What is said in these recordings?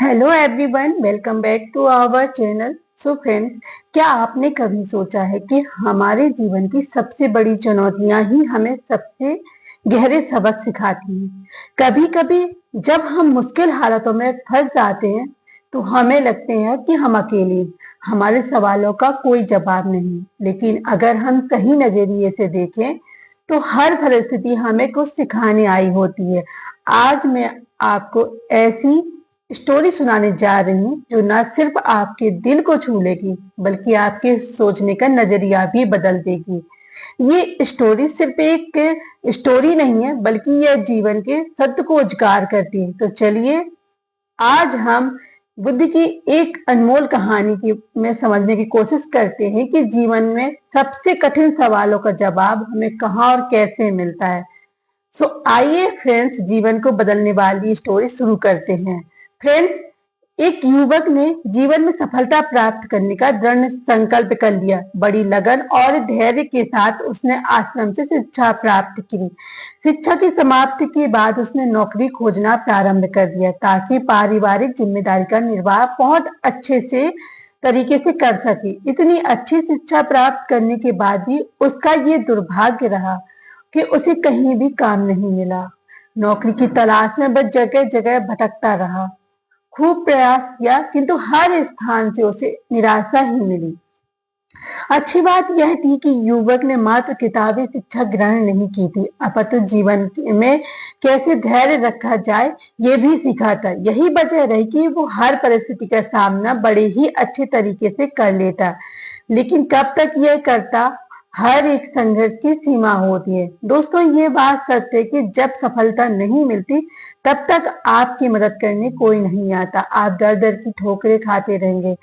Hello everyone, welcome back to our channel. So friends, क्या आपने कभी सोचा है कि हमारे जीवन की सबसे बड़ी चुनौतियां ही हमें सबसे गहरे सबक सिखाती हैं। कभी कभी जब हम मुश्किल हालातों में फंस जाते हैं तो हमें लगते हैं कि हम अकेले हैं, हमारे सवालों का कोई जवाब नहीं। लेकिन अगर हम सही नजरिए से देखें तो हर परिस्थिति हमें कुछ सिखाने आई होती है। आज मैं आपको ऐसी स्टोरी सुनाने जा रही हूँ जो न सिर्फ आपके दिल को छू लेगी बल्कि आपके सोचने का नजरिया भी बदल देगी। ये स्टोरी सिर्फ एक स्टोरी नहीं है बल्कि यह जीवन के सत्य को उजागर करती है। तो चलिए आज हम बुद्ध की एक अनमोल कहानी की में समझने की कोशिश करते हैं कि जीवन में सबसे कठिन सवालों का जवाब हमें कहाँ और कैसे मिलता है। आइए फ्रेंड्स, जीवन को बदलने वाली स्टोरी शुरू करते हैं। फ्रेंड्स, एक युवक ने जीवन में सफलता प्राप्त करने का दृढ़ संकल्प कर लिया। बड़ी लगन और धैर्य के साथ उसने आश्रम से शिक्षा प्राप्त की। शिक्षा की समाप्ति के बाद उसने नौकरी खोजना प्रारंभ कर दिया ताकि पारिवारिक जिम्मेदारी का निर्वाह बहुत अच्छे से तरीके से कर सके। इतनी अच्छी शिक्षा प्राप्त करने के बाद भी उसका ये दुर्भाग्य रहा कि उसे कहीं भी काम नहीं मिला। नौकरी की तलाश में वह जगह जगह भटकता रहा, खूब प्रयास किया किंतु हर स्थान से उसे निराशा ही मिली। अच्छी बात यह थी कि युवक ने मात्र किताबी शिक्षा ग्रहण नहीं की थी, अपितु जीवन में कैसे धैर्य रखा जाए ये भी सीखा था। यही वजह रही कि वो हर परिस्थिति का सामना बड़े ही अच्छे तरीके से कर लेता। लेकिन कब तक यह करता, हर एक संघर्ष की सीमा होती है। दोस्तों, ये बात सत्य है कि जब सफलता नहीं मिलती तब तक आपकी मदद करने कोई नहीं आता। आप दर दर की ठोकरें खाते रहेंगे।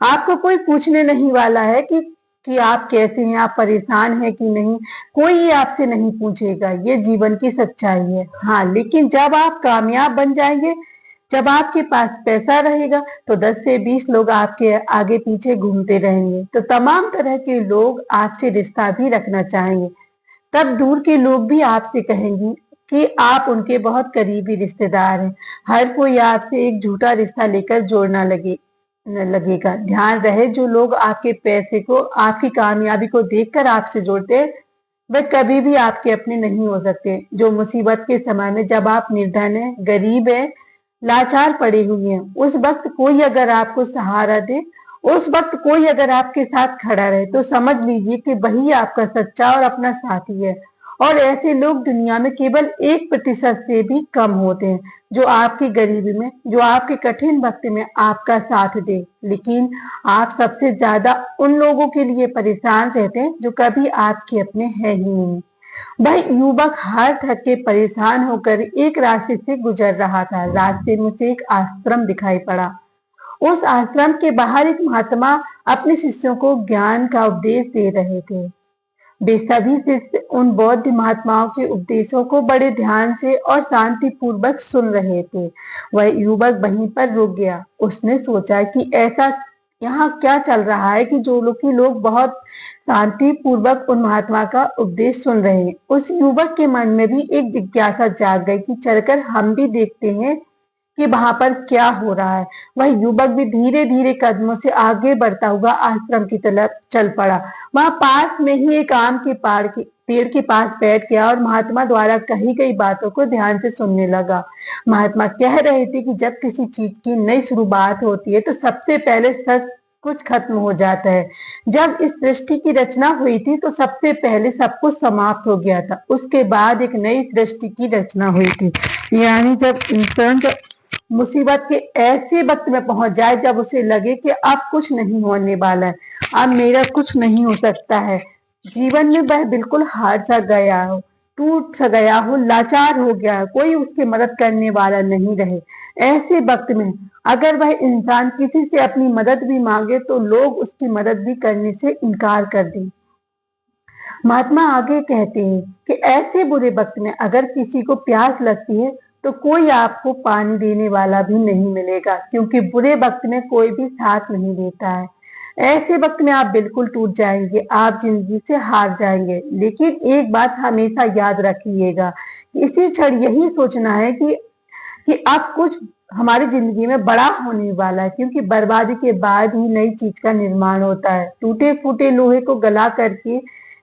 आपको कोई पूछने नहीं वाला है कि आप कैसे हैं, आप परेशान हैं कि नहीं। कोई ये आपसे नहीं पूछेगा, ये जीवन की सच्चाई है। हाँ, लेकिन जब आप कामयाब बन जाएंगे, जब आपके पास पैसा रहेगा तो 10 से 20 लोग आपके आगे पीछे घूमते रहेंगे। तो तमाम तरह के लोग आपसे रिश्ता भी रखना चाहेंगे। तब दूर के लोग भी आपसे कहेंगे कि आप उनके बहुत करीबी रिश्तेदार हैं। हर कोई आपसे एक झूठा रिश्ता लेकर जोड़ना लगेगा। ध्यान रहे, जो लोग आपके पैसे को, आपकी कामयाबी को देखकर आपसे जोड़ते हैं वह कभी भी आपके अपने नहीं हो सकते। जो मुसीबत के समय में, जब आप निर्धन हैं, गरीब हैं, लाचार पड़े हुए हैं, उस वक्त कोई अगर आपको सहारा दे, उस वक्त कोई अगर आपके साथ खड़ा रहे तो समझ लीजिए कि वही आपका सच्चा और अपना साथी है। और ऐसे लोग दुनिया में केवल 1% से भी कम होते हैं जो आपकी गरीबी में, जो आपके कठिन वक्त में आपका साथ दे। लेकिन आप सबसे ज्यादा उन लोगों के लिए परेशान रहते हैं जो कभी आपके अपने हैं ही नहीं। वह युवक हार थक के परेशान होकर एक रास्ते से गुजर रहा था। रास्ते में से एक आश्रम दिखाई पड़ा। उस आश्रम के बाहर एक महात्मा अपने शिष्यों को ज्ञान का उपदेश दे रहे थे। वे सभी शिष्य उन बौद्ध महात्माओं के उपदेशों को बड़े ध्यान से और शांति पूर्वक सुन रहे थे। वह युवक वहीं पर रुक गया। उसने सोचा कि ऐसा यहाँ क्या चल रहा है कि लोग बहुत शांति पूर्वक उन महात्मा का उपदेश सुन रहे हैं। उस युवक के मन में भी एक जिज्ञासा जाग गई कि चलकर हम भी देखते हैं कि वहां पर क्या हो रहा है। वह युवक भी धीरे धीरे कदमों से आगे बढ़ता हुआ आश्रम की तरफ चल पड़ा। वहां पास में ही एक आम के पेड़ के पास बैठ गया और महात्मा द्वारा कही गई बातों को ध्यान से सुनने लगा। महात्मा कह रहे थे कि जब किसी चीज की नई शुरुआत होती है तो सबसे पहले सब कुछ खत्म हो जाता है। जब इस सृष्टि की रचना हुई थी तो सबसे पहले सब कुछ समाप्त हो गया था, उसके बाद एक नई सृष्टि की रचना हुई थी। यानी जब इंसान मुसीबत के ऐसे वक्त में पहुंच जाए जब उसे लगे कि अब कुछ नहीं होने वाला है, अब मेरा कुछ नहीं हो सकता है, जीवन में वह बिल्कुल हार सा गया हो, टूट सा गया हो, लाचार हो गया है, कोई उसकी मदद करने वाला नहीं रहे। ऐसे वक्त में अगर वह इंसान किसी से अपनी मदद भी मांगे तो लोग उसकी मदद भी करने से इनकार कर दें। महात्मा आगे कहते हैं कि ऐसे बुरे वक्त में अगर किसी को प्यास लगती है तो कोई आपको पानी देने वाला भी नहीं मिलेगा, क्योंकि बुरे वक्त में कोई भी साथ नहीं देता है। ऐसे वक्त में आप बिल्कुल टूट जाएंगे, आप जिंदगी से हार जाएंगे। लेकिन एक बात हमेशा याद रखिएगा, इसी क्षण यही सोचना है कि अब कुछ हमारी जिंदगी में बड़ा होने वाला है, क्योंकि बर्बादी के बाद ही नई चीज का निर्माण होता है। टूटे फूटे लोहे को गला करके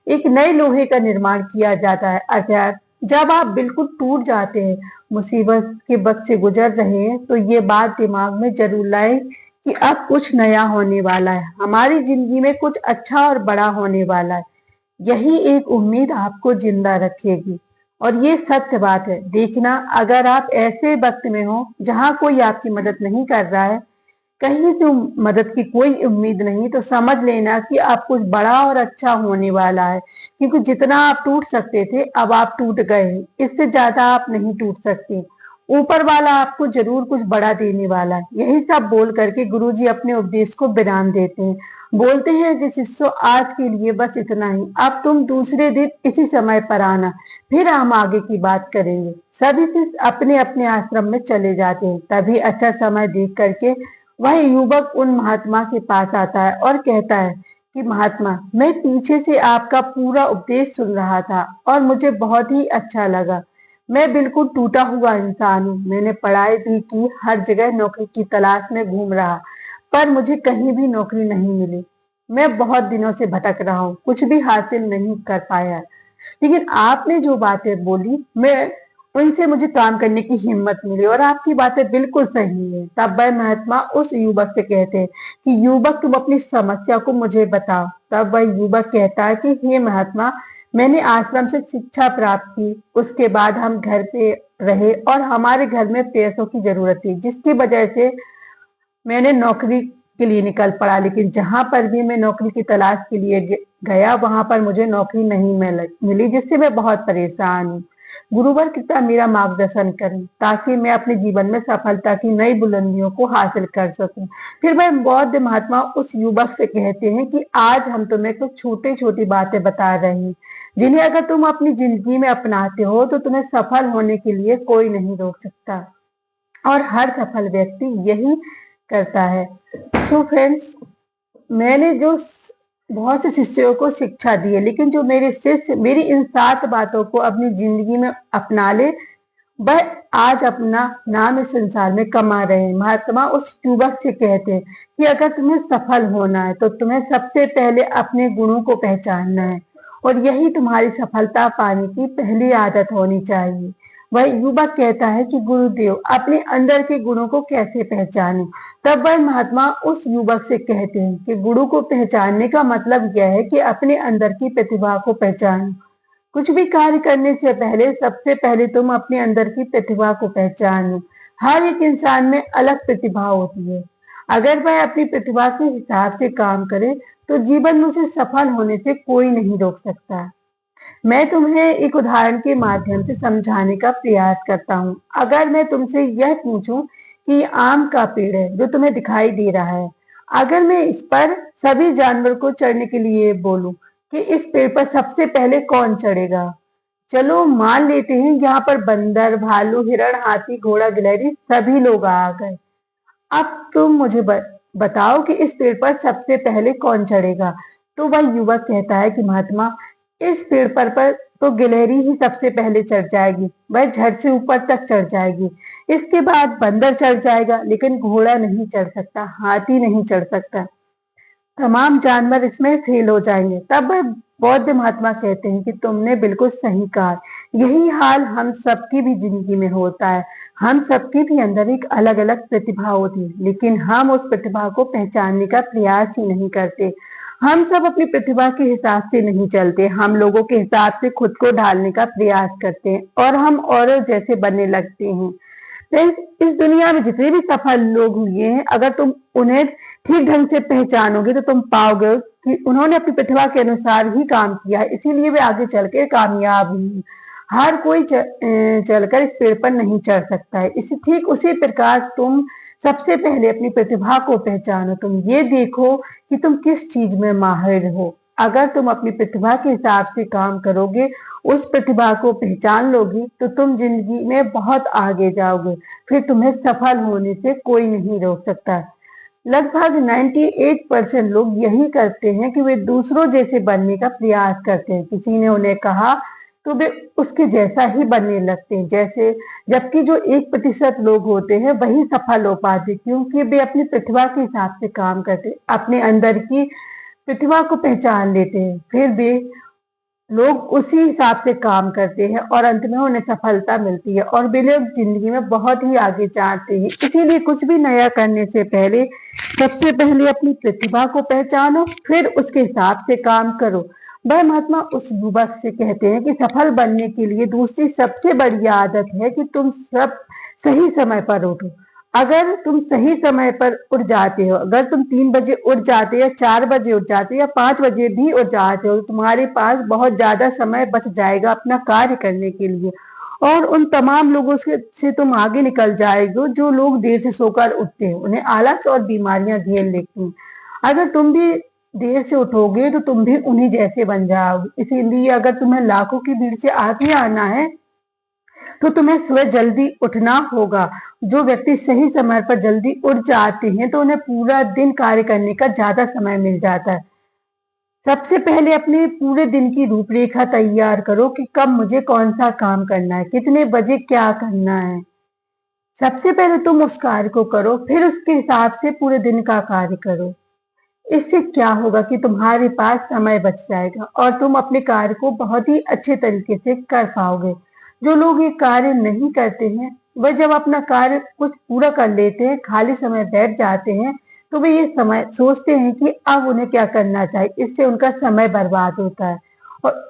एक नए लोहे का निर्माण किया जाता है। अर्थात जब आप बिल्कुल टूट जाते हैं, मुसीबत के वक्त से गुजर रहे हैं, तो ये बात दिमाग में जरूर लाए कि अब कुछ नया होने वाला है, हमारी जिंदगी में कुछ अच्छा और बड़ा होने वाला है। यही एक उम्मीद आपको जिंदा रखेगी। और ये सत्य बात है। देखना, अगर आप ऐसे वक्त में हो जहां कोई आपकी मदद नहीं कर रहा है, कहीं से मदद की कोई उम्मीद नहीं, तो समझ लेना कि अब कुछ बड़ा और अच्छा होने वाला है। क्योंकि जितना आप टूट सकते थे, अब आप टूट गए हैं। इससे ज्यादा आप नहीं टूट सकते। ऊपर वाला आपको जरूर कुछ बड़ा देने वाला है। यही सब बोल करके गुरुजी अपने उपदेश को विराम देते हैं। बोलते हैं कि शिष्यों, आज के लिए बस इतना ही। अब तुम दूसरे दिन इसी समय पर आना, फिर हम आगे की बात करेंगे। सभी शिष्य अपने अपने आश्रम में चले जाते हैं। तभी अच्छा समय देख करके वह युवक उन महात्मा के पास आता है और कहता है कि महात्मा, मैं पीछे से आपका पूरा उपदेश सुन रहा था और मुझे बहुत ही अच्छा लगा। मैं बिल्कुल टूटा हुआ इंसान हूँ। मैंने पढ़ाई भी की, हर जगह नौकरी की तलाश में घूम रहा, पर मुझे कहीं भी नौकरी नहीं मिली। मैं बहुत दिनों से भटक रहा हूँ, कुछ भी हासिल नहीं कर पाया। लेकिन आपने जो बातें बोली, मैं उनसे मुझे काम करने की हिम्मत मिली और आपकी बातें बिल्कुल सही है। तब वह महात्मा उस युवक से कहते हैं कि युवक, तुम अपनी समस्या को मुझे बताओ। तब वह युवक कहता है कि हे महात्मा, मैंने आश्रम से शिक्षा प्राप्त की, उसके बाद हम घर पे रहे और हमारे घर में पैसों की जरूरत थी, जिसकी वजह से मैंने नौकरी के लिए निकल पड़ा। लेकिन जहां पर भी मैं नौकरी की तलाश के लिए गया, वहां पर मुझे नौकरी नहीं मिली, जिससे मैं बहुत परेशान हूँ। गुरुवर कृपया मेरा मार्गदर्शन करें, ताकि मैं अपने जीवन में सफलता की नई बुलंदियों को हासिल कर सकूं। फिर वह बौद्ध महात्मा उस युवक से कहते हैं कि आज हम तुम्हें कुछ छोटी छोटी बातें बता रहे हैं, जिन्हें अगर तुम अपनी जिंदगी में अपनाते हो, तो तुम्हें सफल होने के लिए कोई नहीं रोक सकता। और हर सफल व्यक्ति यही करता है। सो फ्रेंड्स, मैंने जो बहुत से शिष्यों को शिक्षा दी है, लेकिन जो मेरे शिष्य मेरी इन 7 बातों को अपनी जिंदगी में अपना ले, वह आज अपना नाम इस संसार में कमा रहे हैं। महात्मा उस युवक से कहते हैं कि अगर तुम्हें सफल होना है, तो तुम्हें सबसे पहले अपने गुणों को पहचानना है, और यही तुम्हारी सफलता पाने की पहली आदत होनी चाहिए। वह युवक कहता है कि गुरुदेव, अपने अंदर के गुणों को कैसे पहचाने? तब वह महात्मा उस युवक से कहते हैं कि गुरु को पहचानने का मतलब यह है कि अपने अंदर की प्रतिभा को पहचानो। कुछ भी कार्य करने से पहले सबसे पहले तुम अपने अंदर की प्रतिभा को पहचानो। हर एक इंसान में अलग प्रतिभा होती है। अगर वह अपनी प्रतिभा के हिसाब से काम करे, तो जीवन में उसे सफल होने से कोई नहीं रोक सकता। मैं तुम्हें एक उदाहरण के माध्यम से समझाने का प्रयास करता हूँ। अगर मैं तुमसे यह पूछूं कि ये आम का पेड़ है जो तुम्हें दिखाई दे रहा है, अगर मैं इस पर सभी जानवर को चढ़ने के लिए बोलूं कि इस पेड़ पर सबसे पहले कौन चढ़ेगा? चलो मान लेते हैं यहाँ पर बंदर, भालू, हिरण, हाथी, घोड़ा, गिलहरी सभी लोग आ गए। अब तुम मुझे बताओ कि इस पेड़ पर सबसे पहले कौन चढ़ेगा? तो वह युवक कहता है कि महात्मा, इस पेड़ पर तो गिलहरी ही सबसे पहले चढ़ जाएगी, वह झट से ऊपर तक चढ़ जाएगी। इसके बाद बंदर चढ़ जाएगा, लेकिन घोड़ा नहीं चढ़ सकता, हाथी नहीं चढ़ सकता, तमाम जानवर इसमें फेल हो जाएंगे। तब वह बौद्ध महात्मा कहते हैं कि तुमने बिल्कुल सही कहा। यही हाल हम सबकी भी जिंदगी में होता है। हम सबके भी अंदर एक अलग अलग प्रतिभा होती है, लेकिन हम उस प्रतिभा को पहचानने का प्रयास ही नहीं करते। हम सब अपनी प्रतिभा के हिसाब से नहीं चलते, हम लोगों के हिसाब से खुद को ढालने का प्रयास करते हैं और हम औरों जैसे बनने लगते हैं। फ्रेंड्स, इस दुनिया में जितने भी सफल लोग हुए हैं, अगर तुम उन्हें ठीक ढंग से पहचानोगे, तो तुम पाओगे कि उन्होंने अपनी प्रतिभा के अनुसार ही काम किया है, इसीलिए वे आगे चल के कामयाब हुए। हर कोई चलकर इस पेड़ पर नहीं चढ़ सकता है। इसी ठीक उसी प्रकार तुम सबसे पहले अपनी प्रतिभा को पहचानो। तुम ये देखो कि तुम किस चीज में माहिर हो। अगर तुम अपनी प्रतिभा के हिसाब से काम करोगे, उस प्रतिभा को पहचान लोगी, तो तुम जिंदगी में बहुत आगे जाओगे। फिर तुम्हें सफल होने से कोई नहीं रोक सकता। लगभग 98% लोग यही करते हैं कि वे दूसरों जैसे बनने का प्रयास करते हैं। किसी ने उन्हें कहा तो वे उसके जैसा ही बनने लगते हैं। जैसे जबकि जो 1% लोग होते हैं वही सफल हो पाते, क्योंकि वे अपनी प्रतिभा के हिसाब से काम करते हैं, अपने अंदर की प्रतिभा को पहचान लेते हैं, फिर वे लोग उसी हिसाब से काम करते हैं और अंत में उन्हें सफलता मिलती है और वे लोग जिंदगी में बहुत ही आगे जाते हैं। इसीलिए कुछ भी नया करने से पहले सबसे पहले अपनी प्रतिभा को पहचानो, फिर उसके हिसाब से काम करो। वह महात्मा उस युवक से कहते हैं कि सफल बनने के लिए दूसरी सबसे बड़ी आदत है कि तुम सब सही समय पर उठो। अगर तुम सही समय पर उठ जाते हो, अगर तुम 3 बजे उठ जाते हो या 4 बजे उठ जाते हो या 5 बजे भी उठ जाते हो, तो तुम्हारे पास बहुत ज्यादा समय बच जाएगा अपना कार्य करने के लिए और उन तमाम लोगों से तुम आगे निकल जाएगे जो लोग देर से सोकर उठते हैं, उन्हें आलस और बीमारियां घेर लेती हैं। अगर तुम भी देर से उठोगे तो तुम भी उन्हीं जैसे बन जाओगे। इसीलिए अगर तुम्हें लाखों की भीड़ से आगे आना है तो तुम्हें सुबह जल्दी उठना होगा। जो व्यक्ति सही समय पर जल्दी उठ जाते हैं तो उन्हें पूरा दिन कार्य करने का ज्यादा समय मिल जाता है। सबसे पहले अपने पूरे दिन की रूपरेखा तैयार करो कि कब मुझे कौन सा काम करना है, कितने बजे क्या करना है। सबसे पहले तुम उस कार्य को करो, फिर उसके हिसाब से पूरे दिन का कार्य करो। इससे क्या होगा कि तुम्हारे पास समय बच जाएगा और तुम अपने कार्य को बहुत ही अच्छे तरीके से कर पाओगे। जो लोग ये कार्य नहीं करते हैं, वह जब अपना कार्य कुछ पूरा कर लेते हैं, खाली समय बैठ जाते हैं, तो वे ये समय सोचते हैं कि अब उन्हें क्या करना चाहिए। इससे उनका समय बर्बाद होता है और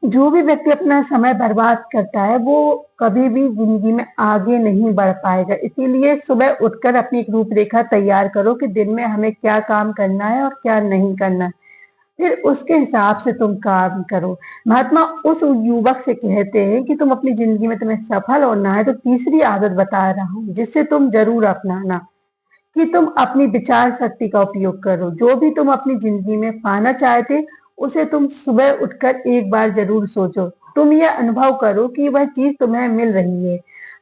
जो भी व्यक्ति अपना समय बर्बाद करता है वो कभी भी जिंदगी में आगे नहीं बढ़ पाएगा। इसीलिए सुबह उठकर अपनी एक रूपरेखा तैयार करो कि दिन में हमें क्या काम करना है और क्या नहीं करना है, फिर उसके हिसाब से तुम काम करो। महात्मा उस युवक से कहते हैं कि तुम अपनी जिंदगी में तुम्हें सफल होना है तो तीसरी आदत बता रहा हूँ जिससे तुम जरूर अपनाना, कि तुम अपनी विचार शक्ति का उपयोग करो। जो भी तुम अपनी जिंदगी में पाना चाहते उसे तुम सुबह उठकर एक बार जरूर सोचो। तुम यह अनुभव करो कि वह चीज तुम्हें मिल रही है,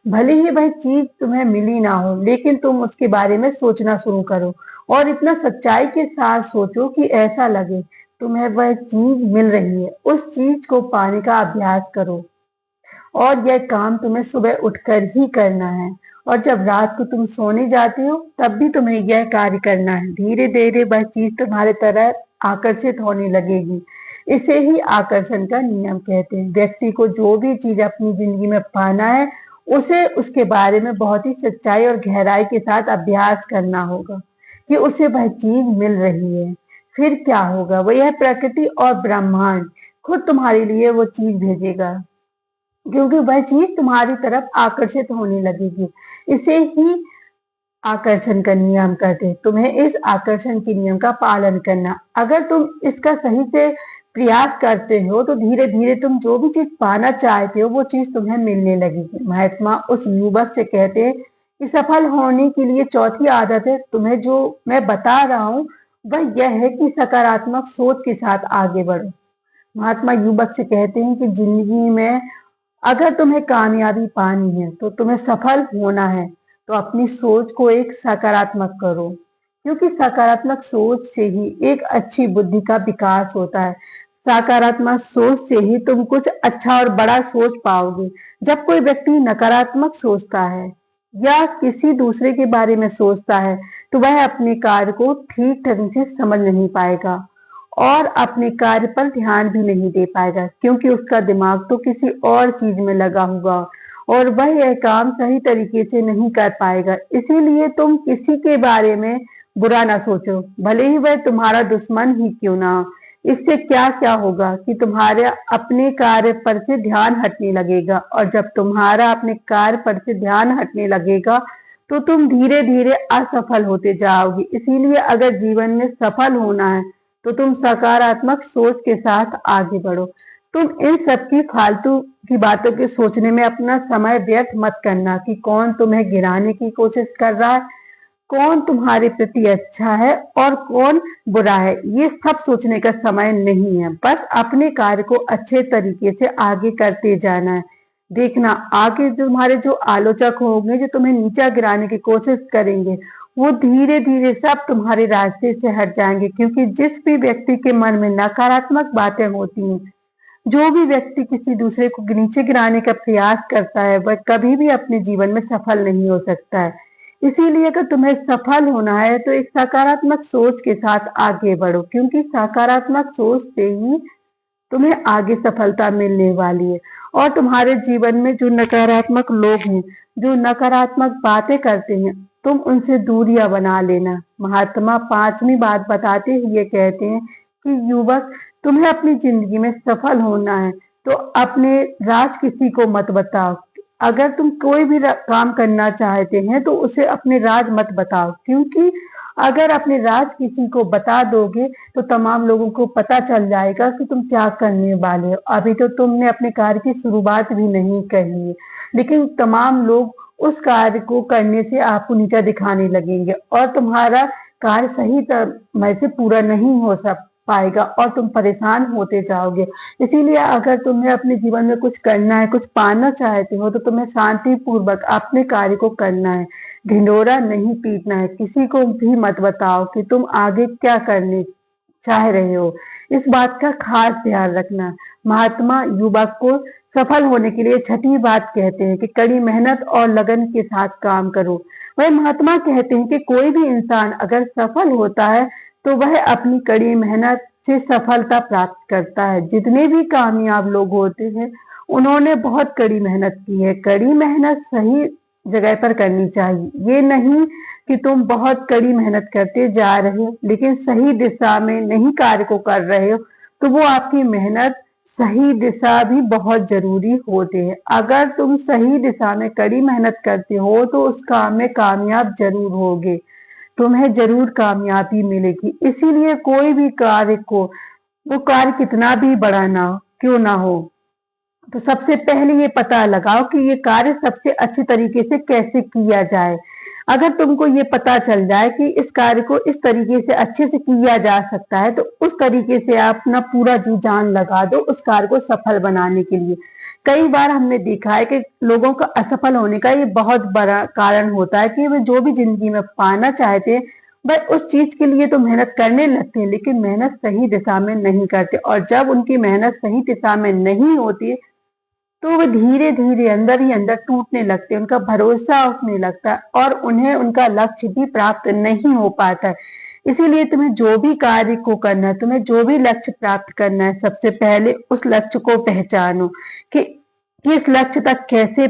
भले ही वह चीज तुम्हें मिली ना हो, लेकिन तुम उसके बारे में सोचना शुरू करो और इतना सच्चाई के साथ सोचो कि ऐसा लगे तुम्हें वह चीज मिल रही है। उस चीज को पाने का अभ्यास करो और यह काम तुम्हें सुबह उठकर ही करना है और जब रात को तुम सोने जाते हो तब भी तुम्हें यह कार्य करना है। धीरे धीरे वह चीज तुम्हारे तरफ आकर्षित होने लगेगी। इसे ही आकर्षण का नियम कहते हैं। व्यक्ति को जो भी चीज अपनी जिंदगी में पाना है उसे उसके बारे में बहुत ही सच्चाई और गहराई के साथ अभ्यास करना होगा कि उसे वह चीज मिल रही है। फिर क्या होगा, वह यह प्रकृति और ब्रह्मांड खुद तुम्हारे लिए वो चीज भेजेगा, क्योंकि वह चीज तुम्हारी तरफ आकर्षित होने लगेगी। इसे ही आकर्षण का नियम कहते हैं। तुम्हें इस आकर्षण के नियम का पालन करना, अगर तुम इसका सही से प्रयास करते हो तो धीरे धीरे तुम जो भी चीज पाना चाहते हो वो चीज तुम्हें मिलने लगेगी। महात्मा उस युवक से कहते हैं कि सफल होने के लिए चौथी आदत है तुम्हें जो मैं बता रहा हूँ वह यह है कि सकारात्मक सोच के साथ आगे बढ़ो। महात्मा युवक से कहते हैं कि जिंदगी में अगर तुम्हें कामयाबी पानी है तो तुम्हें सफल होना है तो अपनी सोच को एक सकारात्मक करो, क्योंकि सकारात्मक सोच से ही एक अच्छी बुद्धि का विकास होता है। सकारात्मक सोच से ही तुम कुछ अच्छा और बड़ा सोच पाओगे। जब कोई व्यक्ति नकारात्मक सोचता है या किसी दूसरे के बारे में सोचता है तो वह अपने कार्य को ठीक ढंग से समझ नहीं पाएगा और अपने कार्य पर ध्यान भी नहीं दे पाएगा, क्योंकि उसका दिमाग तो किसी और चीज में लगा हुआ और वह यह काम सही तरीके से नहीं कर पाएगा। इसीलिए तुम किसी के बारे में बुरा ना सोचो, भले ही वह तुम्हारा दुश्मन ही क्यों ना हो। इससे क्या क्या होगा कि तुम्हारे अपने कार्य पर से ध्यान हटने लगेगा और जब तुम्हारा अपने कार्य पर से ध्यान हटने लगेगा तो तुम धीरे धीरे असफल होते जाओगे। इसीलिए अगर जीवन में सफल होना है तो तुम सकारात्मक सोच के साथ आगे बढ़ो। तुम इन सब की फालतू की बातों के सोचने में अपना समय व्यर्थ मत करना कि कौन तुम्हें गिराने की कोशिश कर रहा है, कौन तुम्हारे प्रति अच्छा है और कौन बुरा है। ये सब सोचने का समय नहीं है। बस अपने कार्य को अच्छे तरीके से आगे करते जाना है। देखना आगे तुम्हारे जो आलोचक होंगे, जो तुम्हें नीचा गिराने की कोशिश करेंगे, वो धीरे धीरे सब तुम्हारे रास्ते से हट जाएंगे, क्योंकि जिस भी व्यक्ति के मन में नकारात्मक बातें होती हैं जो भी व्यक्ति किसी दूसरे को नीचे गिराने का प्रयास करता है वह कभी भी अपने जीवन में सफल नहीं हो सकता है। इसीलिए अगर तुम्हें सफल होना है तो एक सकारात्मक सोच के साथ आगे बढ़ो, क्योंकि सकारात्मक सोच से ही तुम्हें आगे सफलता मिलने वाली है। और तुम्हारे जीवन में जो नकारात्मक लोग हैं, जो नकारात्मक बातें करते हैं, तुम उनसे दूरियां बना लेना। महात्मा पांचवी बात बताते हुए कहते हैं कि युवक, तुम्हें अपनी जिंदगी में सफल होना है तो अपने राज किसी को मत बताओ। अगर तुम कोई भी काम करना चाहते हैं तो उसे अपने राज मत बताओ, क्योंकि अगर अपने राज किसी को बता दोगे तो तमाम लोगों को पता चल जाएगा कि तुम क्या करने वाले हो। अभी तो तुमने अपने कार्य की शुरुआत भी नहीं करी है, लेकिन तमाम लोग उस कार्य को करने से आपको नीचा दिखाने लगेंगे और तुम्हारा कार्य सही समय से पूरा नहीं हो पाएगा और तुम परेशान होते जाओगे। इसीलिए अगर तुम्हें अपने जीवन में कुछ करना है, कुछ पाना चाहते हो, तो तुम्हें शांति पूर्वक अपने कार्य को करना है। ढिंढोरा नहीं पीटना है, किसी को भी मत बताओ कि तुम आगे क्या करने चाह रहे हो। इस बात का खास ध्यान रखना। महात्मा युवक को सफल होने के लिए छठी बात कहते हैं कि कड़ी मेहनत और लगन के साथ काम करो। वह महात्मा कहते हैं कि कोई भी इंसान अगर सफल होता है तो वह अपनी कड़ी मेहनत से सफलता प्राप्त करता है। जितने भी कामयाब लोग होते हैं उन्होंने बहुत कड़ी मेहनत की है। कड़ी मेहनत सही जगह पर करनी चाहिए। ये नहीं कि तुम बहुत कड़ी मेहनत करते जा रहे हो लेकिन सही दिशा में नहीं कार्य को कर रहे हो, तो वो आपकी मेहनत सही दिशा भी बहुत जरूरी होते हैं। अगर तुम सही दिशा में कड़ी मेहनत करते हो तो उस काम में कामयाब जरूर होगे, तुम्हें जरूर कामयाबी मिलेगी। इसीलिए कोई भी कार्य को, वो कार्य कितना भी बड़ा ना क्यों ना हो, तो सबसे पहले ये पता लगाओ कि ये कार्य सबसे अच्छे तरीके से कैसे किया जाए। अगर तुमको ये पता चल जाए कि इस कार्य को इस तरीके से अच्छे से किया जा सकता है तो उस तरीके से आप अपना पूरा जी जान लगा दो उस कार्य को सफल बनाने के लिए। कई बार हमने देखा है कि लोगों का असफल होने का ये बहुत बड़ा कारण होता है कि वे जो भी जिंदगी में पाना चाहते हैं वह उस चीज के लिए तो मेहनत करने लगते हैं लेकिन मेहनत सही दिशा में नहीं करते, और जब उनकी मेहनत सही दिशा में नहीं होती तो वे धीरे धीरे अंदर ही अंदर टूटने लगते हैं, उनका भरोसा उठने लगता है और उन्हें उनका लक्ष्य भी प्राप्त नहीं हो पाता है। इसीलिए तुम्हें जो भी कार्य को करना है, तुम्हें जो भी लक्ष्य प्राप्त करना है, सबसे पहले उस लक्ष्य को पहचानो कि किस लक्ष्य तक कैसे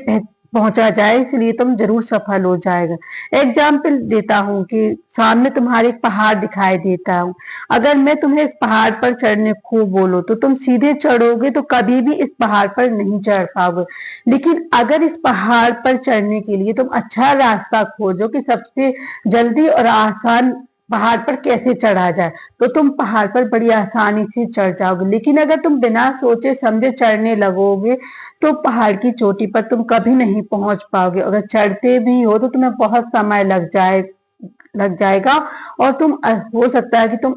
पहुंचा जाए, इसलिए तुम जरूर सफल हो जाएगा। एग्जाम्पल देता हूँ कि सामने तुम्हारे एक पहाड़ दिखाई देता हूँ। अगर मैं तुम्हें इस पहाड़ पर चढ़ने को बोलो तो तुम सीधे चढ़ोगे तो कभी भी इस पहाड़ पर नहीं चढ़ पाओगे। लेकिन अगर इस पहाड़ पर चढ़ने के लिए तुम अच्छा रास्ता खोजो कि सबसे जल्दी और आसान पहाड़ पर कैसे चढ़ा जाए, तो तुम पहाड़ पर बड़ी आसानी से चढ़ जाओगे। लेकिन अगर तुम बिना सोचे समझे चढ़ने लगोगे तो पहाड़ की चोटी पर तुम कभी नहीं पहुंच पाओगे। अगर चढ़ते भी हो तो तुम्हें बहुत समय लग जाएगा और तुम हो सकता है कि तुम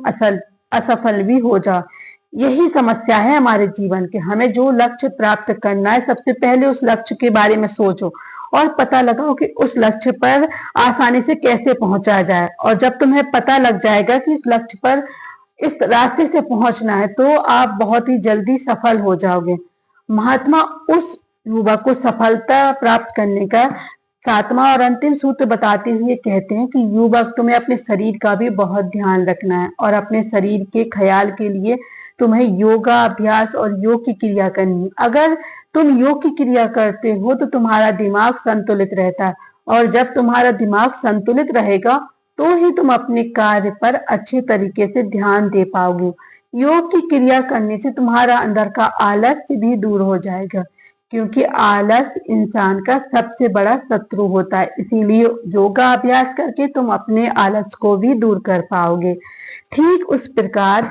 असफल भी हो जाओ। यही समस्या है हमारे जीवन के। हमें जो लक्ष्य प्राप्त करना है सबसे पहले उस लक्ष्य के बारे में सोचो और पता लगाओ कि उस लक्ष्य पर आसानी से कैसे पहुंचा जाए। और जब तुम्हें पता लग जाएगा कि इस लक्ष्य पर इस रास्ते से पहुंचना है तो आप बहुत ही जल्दी सफल हो जाओगे। महात्मा उस युवक को सफलता प्राप्त करने का सातवां और अंतिम सूत्र बताते हुए कहते हैं कि युवक, तुम्हें अपने शरीर का भी बहुत ध्यान रखना है और अपने शरीर के ख्याल के लिए तुम्हें योगा अभ्यास और योग की क्रिया करनी है। अगर तुम योग की क्रिया करते हो तो तुम्हारा दिमाग संतुलित रहता है और जब तुम्हारा दिमाग संतुलित रहेगा तो ही तुम अपने कार्य पर अच्छे तरीके से ध्यान दे पाओगे। योग की क्रिया करने से तुम्हारा अंदर का आलस्य भी दूर हो जाएगा, क्योंकि आलस इंसान का सबसे बड़ा शत्रु होता है। इसीलिए योगा अभ्यास करके तुम अपने आलस को भी दूर कर पाओगे। ठीक उस प्रकार